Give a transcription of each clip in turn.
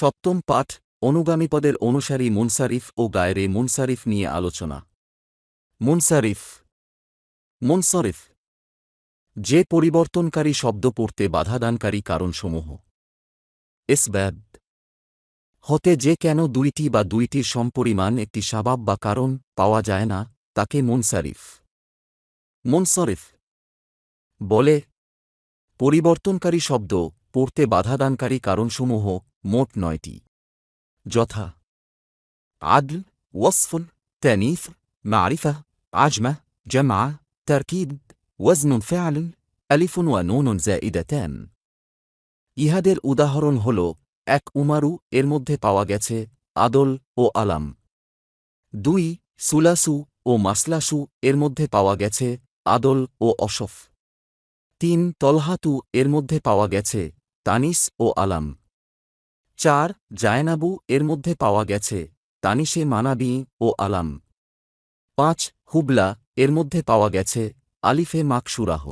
সপ্তম পাঠ অনুগামী পদের অনুসারী মুনসারিফ ও গায়রে মুনসারিফ নিয়ে আলোচনা। মুনসারিফ মুনসরিফ যে পরিবর্তনকারী শব্দ পড়তে বাধাদানকারী কারণসমূহ। এসবাব হতে যে কেন দুইটি বা দুইটির সমপরিমাণ একটি সাবাব বা কারণ পাওয়া যায় না তাকে মুনসারিফ মুনসরিফ বলে। পরিবর্তনকারী শব্দ পড়তে বাধাদানকারী কারণসমূহ মোট ৯টি, যথা আদল, ওয়াসফুল, তানিফ, মারিফা, আজমা, জামআ, তারকিব, ওয়াজনুন ফেআল, আলিফুন ওয়া নুনুন জাইদাতান। ইহাদের উদাহরণ হল: ১ উমারু, এর মধ্যে পাওয়া গেছে আদল ও আলাম। ২ সুলাসু ও মাসলাসু, এর মধ্যে পাওয়া গেছে আদল ও অসফ। ৩ তলহাতু, এর মধ্যে পাওয়া গেছে তানিস ও আলাম। ৪ জায়নাবু, এর মধ্যে পাওয়া গেছে তানিশে মানাবি ও আলাম। ৫ হুবলা, এর মধ্যে পাওয়া গেছে আলিফে মাকসুরাহ।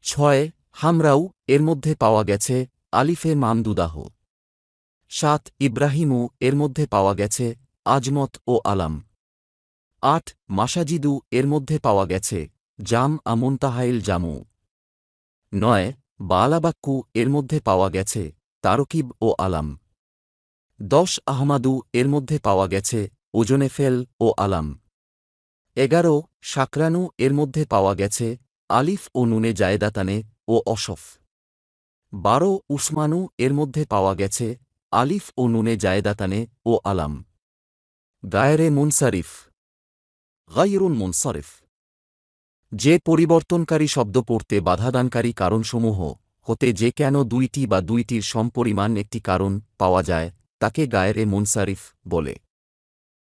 ৬ হামরাউ, এর মধ্যে পাওয়া গেছে আলিফে মামদুদাহ। ৭ ইব্রাহিমু, এর মধ্যে পাওয়া গেছে আজমত ও আলাম। ৮ মাসাজিদু, এর মধ্যে পাওয়া গেছে জাম আমুনতাহাইল জামু। ৯ বালাবাক্কু, এর মধ্যে পাওয়া গেছে তারকিব ও আলাম। ১০ আহমাদু, এর মধ্যে পাওয়া গেছে ওজনে ফেল ও আলাম। ১১ শাকরানু, এর মধ্যে পাওয়া গেছে আলিফ ও নুনে জায়দাতানে ও অসফ। ১২ উসমানু, এর মধ্যে পাওয়া গেছে আলিফ ও নুনে জায়দাতানে ও আলাম। গায়রে মুনসারিফ গায়রুন মুনসারিফ যে পরিবর্তনকারী শব্দ পড়তে বাধাদানকারী কারণসমূহ হতে যে কেন দুইটি বা দুইটির সমপরিমাণ একটি কারণ পাওয়া যায় তাকে গায়রে মুনসারিফ বলে।